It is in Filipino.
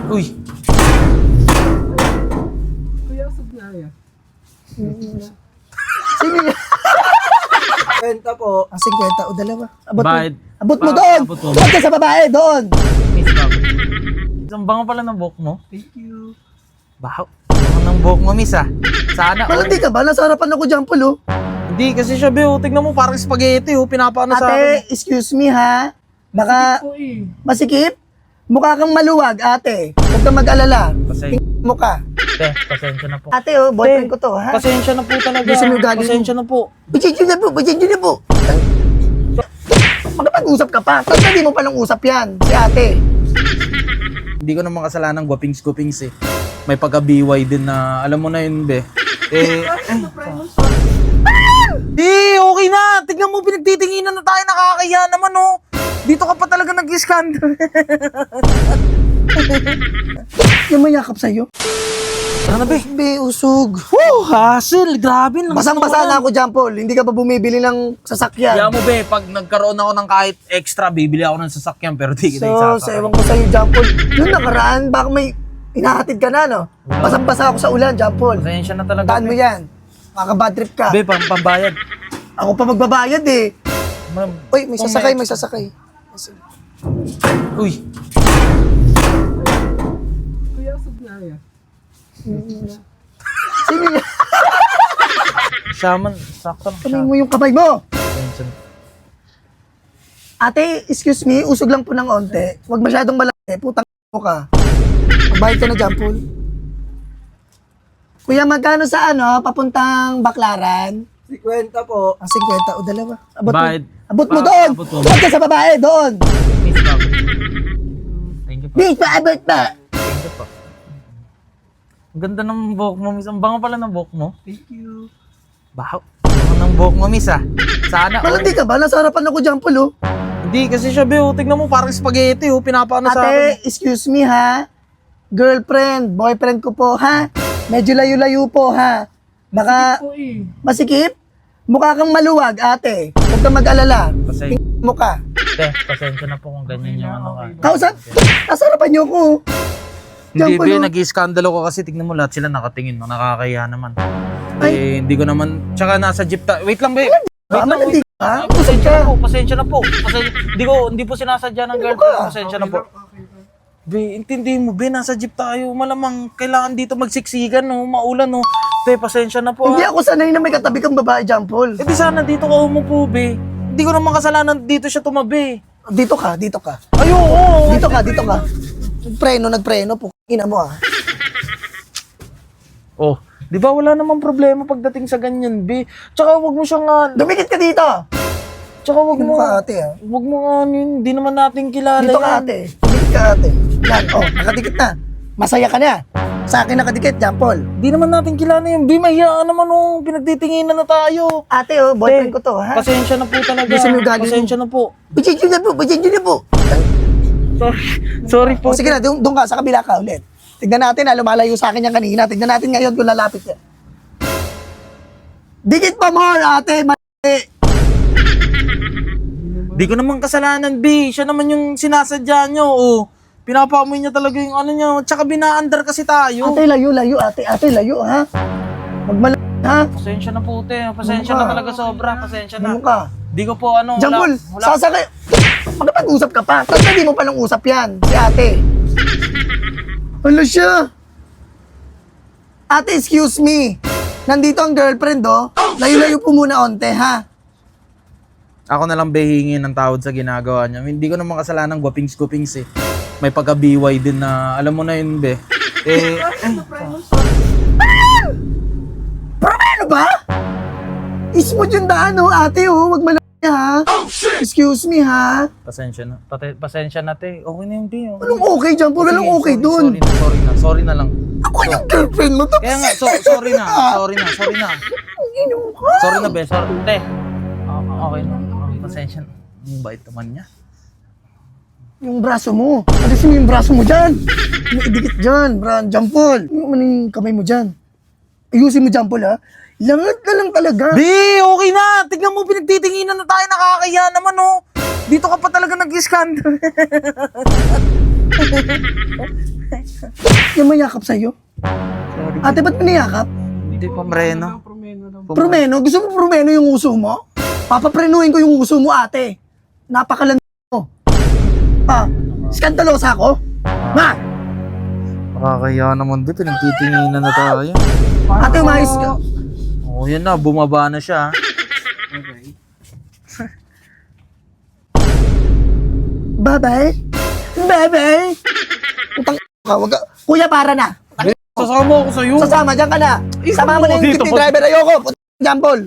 Uy! Kuya, usog na kaya. Sino yan? Kwenta po. 50 o dalawa. Abot Bakit? mo. Abot mo Bakit doon. abot mo? Abot ka sa babae doon. Miss Bob. Isang bango pala ng buhok mo. Thank you. Baho. Bango ng buhok mo, miss ah. Sana Malandi ka ba? Nasa harapan ako dyan, Paul, oh. Hindi kasi siya, Beo. Tignan mo, parang spaghetti, oh. Pinapaano sa akin. Ate, excuse me, ha? Baka Po eh. masikip? Mukha kang maluwag, ate. Huwag kang mag-alala. Pasensya. Mo ka. Te, pasensya na po. Ate, oh, boyfriend ko to, ha? Pasensya na po talaga. Gusto mo yung galing mo? Pasensya na po. Pasensya na po, pasensya na po. Magkapag-usap ka pa. Tapos hindi mo palang usap yan, si ate. Hindi ko naman kasalanan guwapings-gupings eh. May pagka-BY din na, alam mo na yun, be. Okay na! Tignan mo, pinagtitinginan na tayo, nakakaya naman, oh. Dito ka pa talaga nag-scandal. Yung mayakap sa'yo. Ano, be? Be, usog. Woo! Hassle! Grabe! Basang-basa na ako dyan, Paul. Hindi ka pa bumibili ng sasakyan. Kaya mo, be, pag nagkaroon ako ng kahit extra, bibili ako ng sasakyan, pero di kita So, isasakay. sa ewan ko sa'yo, John Paul. Yung nakaraan, baka may inahatid ka na, no? Basang-basa ako sa ulan, John Paul. Pasensya na talaga, Taan mo yan. Makaka-bad trip ka. Be, pambayad. Ako pa magbabayad, eh. Ma'am, Uy, may kung sasakay, may sasakay. Uy! Kuya, usog na kaya. Sino yan? Shaman, sakto lang siya. Kamay mo yung kamay mo. Pasensya na. Ate, excuse me, usog lang po ng onte. Huwag masyadong malaki, putang mo ka. Magbayad ka na, John Paul. Kuya, magkano sa papuntang Baklaran? 50 po. 50 o dalawa. Abot Bakit? mo. Abot mo Bakit doon. abot mo? Abot ka sa babae doon. Miss Bob. Thank you po. Please, paabot pa. Thank you po. Ang ganda ng buhok mo, miss. Ang bango pala ng buhok mo. Thank you. Baho. Bango ng buhok mo, miss ah. Sana. Malandi ka ba? Nasa harapan ako dyan, Paul, oh. Hindi kasi siya, Beo. Tignan mo, parang spaghetti, oh. Pinapaano sa akin. Ate, excuse me, ha? Girlfriend, boyfriend ko po, ha? Medyo layo-layo po, ha? Baka Po eh. masikip? Mukha kang maluwag, ate. Huwag kang mag-alala. Pasensya. Mo ka. Te, pasensya na po kung ganyan yung ano ka. Kausap, nasa harapan niyo ko. Hindi, Diyan pa, Beo. no? Nag-i-skandalo ko kasi. Tignan mo, lahat sila nakatingin. No? Nakakaya naman. Ay. Hindi ko naman. Tsaka nasa jeep Wait lang, Beo. Ah, malandi ka? Usog Pasensya na ka. po, pasensya na po. Hindi po sinasadya ng girlfriend. Pasensya na po. Be, intindihin mo, be, nasa jeep tayo. Malamang kailangan dito magsiksikan, no? Maulan, no? Te, pasensya na po. Hindi ako sanay na may katabi kang babae, John Paul. Eh di sana dito ka umupo, be. Hindi ko naman kasalanan dito siya tumabi. Dito ka, dito ka. Ay, oo. Dito ka, dito ka. Nagpreno, ina mo, ah. Oh, di ba wala namang problema pagdating sa ganyan, be. Tsaka wag mo siyang Dumikit ka dito. tsaka wag Ino mo, ka, ate, ah. wag mo hindi naman natin kilala Dito ka, yan. ate. Dumikit ka, ate. Yan, oh, nakadikit na. Masaya ka na. Sa akin nakadikit, John Paul. Di naman natin kilala yun, be. Mahiya naman, oh. Pinagtitinginan na tayo. Ate, oh, boyfriend Te, ko to, ha? Pasensya na po talaga. Gusto mo yung galing mo? Pasensya na po. Pasensya na po, pasensya na po. Sorry po. O sige na, doon ka, sa kabila ka ulit. Tignan natin, lumalayo sa akin yan kanina. Tignan natin ngayon kung lalapit yan. Dikit pa more, ate. Di ko naman kasalanan, B. Siya naman yung sinasadya nyo, oh. Pinapaamoy niya talaga yung ano niya. Tsaka binaandar kasi tayo. Ate, layo, ate. Ate, layo, ha? Magmala, ha? Pasensya na po, te. Pasensya na talaga sobra. Pasensya na. Ano ka? Di ko po ano. John Paul, wala. sasakay. Magkapag-usap ka pa. Tapos hindi mo palang usap yan, si ate. Ano siya? Ate, excuse me. Nandito ang girlfriend, oh. Layo-layo po muna onte, ha? Ako na lang behingi ng tawad sa ginagawa niya. Hindi ko naman kasalanan guwapings-gupings eh. May pagka-BY din na, alam mo na yun, be. Pero ano ba? Ismod yung daan, oh, ate, oh. Wag malaki, ha? Excuse me, ha? Pasensya na. Pasensya na, te. Okay na yung B, oh. Anong okay dyan? Puro lang okay dun. Sorry na lang. Ako yung girlfriend mo, Kaya nga, sorry na. Sorry na. Inom ka. Sorry na, be. Sorry. Te. Okay na. Pasensya na. Ang bait naman niya. Yung braso mo. Alisin mo yung braso mo dyan. May idikit dyan, John Paul. Yung kamay mo dyan. Ayusin mo, John Paul, ha? Langat na lang talaga. Be, okay na. Tignan mo, pinagtitinginan na tayo. Nakakaya naman, oh. Dito ka pa talaga nag-scandal. Yung mayakap sa'yo? Sorry. Ate, ba't pinayakap? Hindi pa, Mreno. Promeno lang. Promeno? Gusto mo promeno yung uso mo? Papaprenuhin ko yung uso mo, ate. Napakalan mo. Ah, skandalosa ako? Ma! Nakakaya naman, be. Pinagtitinginan na tayo. Ate, umayos ka. Oh, yan na. Bumaba na siya. Okay. Bye-bye. Bye-bye. Utang ka, wag ka. Kuya, para na. Sasama ako sa'yo. Sasama, dyan ka na. Sama mo na yung dito jeepney pag- driver. Ayoko. Jambol.